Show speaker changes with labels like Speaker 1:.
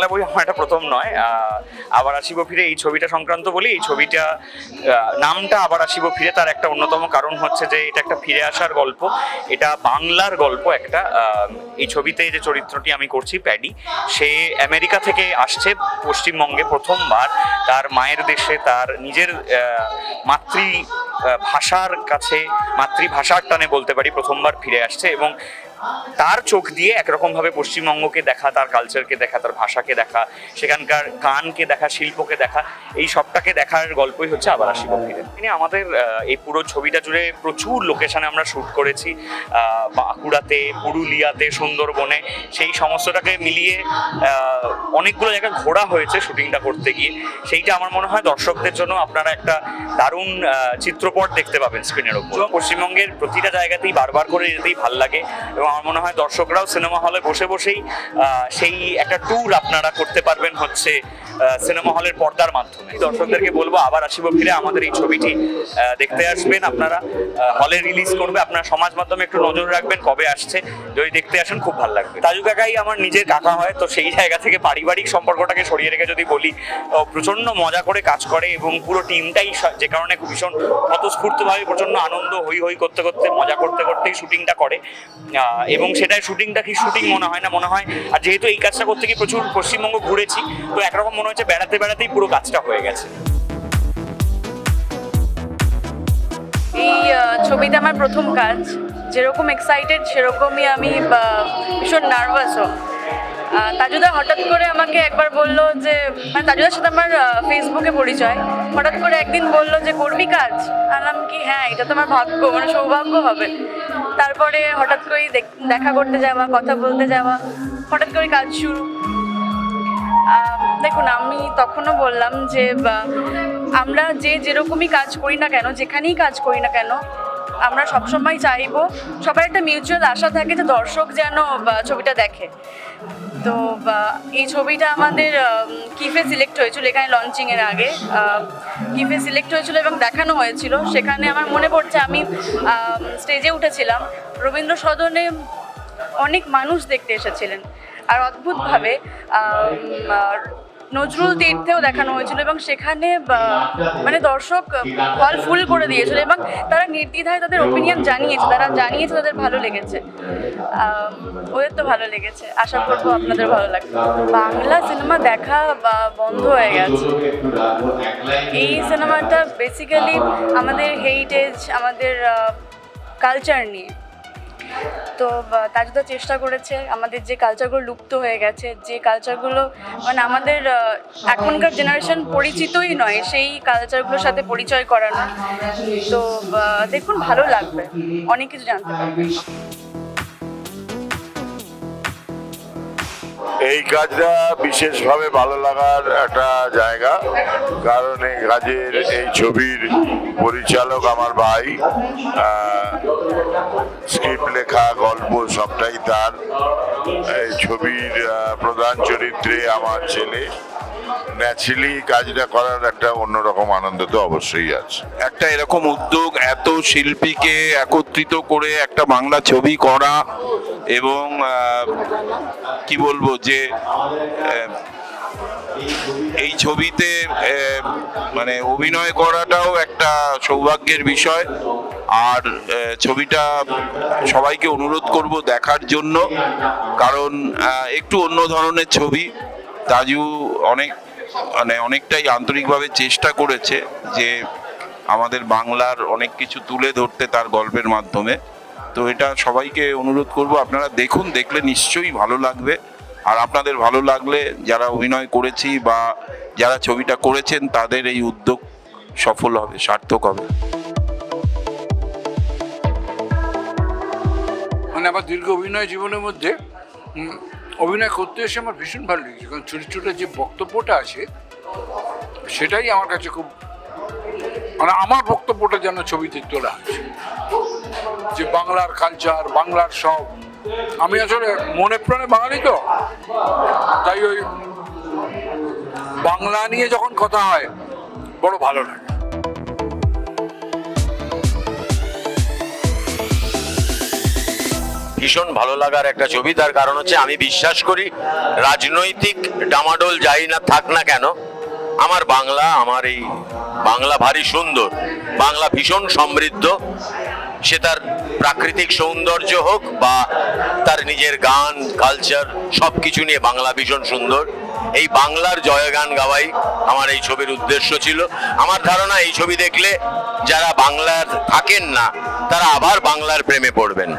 Speaker 1: বাংলা বই আমার এটা প্রথম নয়। আবার আসিব ফিরে এই ছবিটা সংক্রান্ত বলি, এই ছবিটা নামটা আবার আসিব ফিরে, তার একটা অন্যতম কারণ হচ্ছে যে এটা একটা ফিরে আসার গল্প, এটা বাংলার গল্প একটা। এই ছবিতে যে চরিত্রটি আমি করছি প্যাডি, সে আমেরিকা থেকে আসছে পশ্চিমবঙ্গে প্রথমবার, তার মায়ের দেশে তার নিজের ভাষার কাছে, মাতৃভাষার টানে বলতে পারি প্রথমবার ফিরে আসছে, এবং তার চোখ দিয়ে একরকমভাবে পশ্চিমবঙ্গকে দেখা, তার কালচারকে দেখা, তার ভাষাকে দেখা, সেখানকার গানকে দেখা, শিল্পকে দেখা, এই সবটাকে দেখার গল্পই হচ্ছে আবার আসিব ফিরে। আমাদের এই পুরো ছবিটা জুড়ে প্রচুর লোকেশনে আমরা শ্যুট করেছি, বাঁকুড়াতে, পুরুলিয়াতে, সুন্দরবনে, সেই সমস্তটাকে মিলিয়ে অনেকগুলো জায়গায় ঘোরা হয়েছে শুটিংটা করতে গিয়ে। সেইটা আমার মনে হয় দর্শকদের জন্য আপনারা একটা দারুণ চিত্রপট দেখতে পাবেন স্ক্রিনের ওপর। পশ্চিমবঙ্গের প্রতিটা জায়গাতেই বারবার করে যেতেই ভাল লাগে, এবং আমার মনে হয় দর্শকরাও সিনেমা হলে বসে বসেই সেই একটা ট্যুর আপনারা করতে পারবেন হচ্ছে সিনেমা হলের পর্দার মাধ্যমে। দর্শকদেরকে বলবো আবার আসিব ফিরে আমাদের এই ছবিটি দেখতে আসবেন আপনারা, হলে রিলিজ করবে, আপনারা সমাজ মাধ্যমে একটু নজর রাখবেন কবে আসছে, যদি দেখতে আসেন খুব ভালো লাগবে। তাজু কাকাই আমার নিজের কাকা হয়, তো সেই জায়গা থেকে পারিবারিক সম্পর্কটাকে সরিয়ে রেখে যদি বলি, প্রচণ্ড মজা করে কাজ করে, এবং পুরো টিমটাই যে কারণে খুব ভীষণ স্বতঃস্ফূর্তভাবে প্রচণ্ড আনন্দ হই হই করতে করতে, মজা করতে করতেই শুটিংটা করে, এবং সেটাই শুটিংটা কি শুটিং মনে হয় না, মনে হয়। আর যেহেতু এই কাজটা করতে গিয়ে প্রচুর পশ্চিমবঙ্গ ঘুরেছি, তো একরকম মনে হচ্ছে বেড়াতে বেড়াতেই পুরো কাজটা হয়ে গেছে।
Speaker 2: এই ছবিতে আমার প্রথম কাজ, যেরকম এক্সাইটেড সেরকমই আমি ভীষণ নার্ভাসও। তাজুদা হঠাৎ করে আমাকে একবার বললো যে, মানে তাজুদার সাথে আমার ফেসবুকে পরিচয়, হঠাৎ করে একদিন বললো যে করবি কাজ, আনলাম কি হ্যাঁ, এটা তো আমার ভাগ্য, মানে সৌভাগ্য হবে। তারপরে হঠাৎ করেই দেখা করতে যাওয়া, কথা বলতে যাওয়া, হঠাৎ করে কাজ শুরু। দেখুন, আমি তখনও বললাম যে আমরা যেরকমই কাজ করি না কেন, যেখানেই কাজ করি না কেন, আমরা সবসময় চাইবো, সবার একটা মিউচুয়াল আশা থাকে যে দর্শক যেন ছবিটা দেখে। তো এই ছবিটা আমাদের কিফে সিলেক্ট হয়েছিল, এখানে লঞ্চিংয়ের আগে কিফে সিলেক্ট হয়েছিল এবং দেখানো হয়েছিল। সেখানে আমার মনে পড়ছে আমি স্টেজে উঠেছিলাম, রবীন্দ্র সদনে অনেক মানুষ দেখতে এসেছিলেন, আর অদ্ভুতভাবে নজরুল তীর্থেও দেখানো হয়েছিল, এবং সেখানে মানে দর্শক হল ফুল করে দিয়েছিল, এবং তারা নির্দ্বিধায় তাদের ওপিনিয়ন জানিয়েছে, তাদের ভালো লেগেছে। ওদের তো ভালো লেগেছে, আশা করবো আপনাদের ভালো লাগবে। বাংলা সিনেমা দেখা বন্ধ হয়ে গেছে। এই সিনেমাটা বেসিক্যালি আমাদের হেরিটেজ, আমাদের কালচার নিয়ে। তো তাজুদা চেষ্টা করেছে আমাদের যে কালচারগুলো লুপ্ত হয়ে গেছে, যে কালচারগুলো মানে আমাদের এখনকার জেনারেশন পরিচিতই নয়, সেই কালচারগুলোর সাথে পরিচয় করানো। তো দেখুন, ভালো লাগবে, অনেক কিছু জানতে পারবেন।
Speaker 3: এই কাজটা বিশেষভাবে ভালো লাগার একটা জায়গা, কারণ এই কাজের, এই ছবির পরিচালক আমার ভাই, স্ক্রিপ্ট লেখা, গল্প সবটাই তার। এই ছবির প্রধান চরিত্রে আমার ছেলে। ন্যাচারালি কাজটা করার একটা অন্যরকম আনন্দ তো অবশ্যই আছে।
Speaker 4: একটা এরকম উদ্যোগ, এত শিল্পীকে একত্রিত করে একটা বাংলা ছবি করা, এবং কি বলবো যে এই ছবিতে মানে অভিনয় করাটাও একটা সৌভাগ্যের বিষয়। আর ছবিটা সবাইকে অনুরোধ করব দেখার জন্য, কারণ একটু অন্য ধরনের ছবি। তাজু অনেকটাই আন্তরিকভাবে চেষ্টা করেছে যে আমাদের বাংলার অনেক কিছু তুলে ধরতে তার গল্পের মাধ্যমে। তো এটা সবাইকে অনুরোধ করব, আপনারা দেখুন, দেখলে নিশ্চয়ই ভালো লাগবে। আর আপনাদের ভালো লাগলে, যারা অভিনয় করেছি বা যারা ছবিটা করেছেন, তাদের এই উদ্যোগ সফল হবে, সার্থক হবে।
Speaker 5: মানে আমার দীর্ঘ অভিনয় জীবনের মধ্যে অভিনয় করতে এসে আমার ভীষণ ভালো লেগেছে, কারণ চরিত্রটার যে বক্তব্যটা আছে সেটাই আমার কাছে খুব, মানে আমার বক্তব্যটা যেন ছবিতে তোলা আছে, যে বাংলার কালচার, বাংলার সব। আমি আসলে মনে প্রাণে বাঙালি, তো তাই ওই বাংলা নিয়ে যখন কথা হয় বড় ভালো লাগে।
Speaker 6: ভীষণ ভালো লাগার একটা ছবি। তার কারণ হচ্ছে আমি বিশ্বাস করি রাজনৈতিক ডামাডোল যাই না থাক না কেন, আমার এই বাংলা ভারী সুন্দর, বাংলা ভীষণ সমৃদ্ধ। সে তার প্রাকৃতিক সৌন্দর্য হোক বা তার নিজের গান কালচার সব কিছু নিয়ে বাংলা ভীষণ সুন্দর। এই বাংলার জয়গান গাওয়াই আমার এই ছবির উদ্দেশ্য ছিল। আমার ধারণা এই ছবি দেখলে যারা বাংলার থাকেন না তারা আবার বাংলার প্রেমে পড়বেন।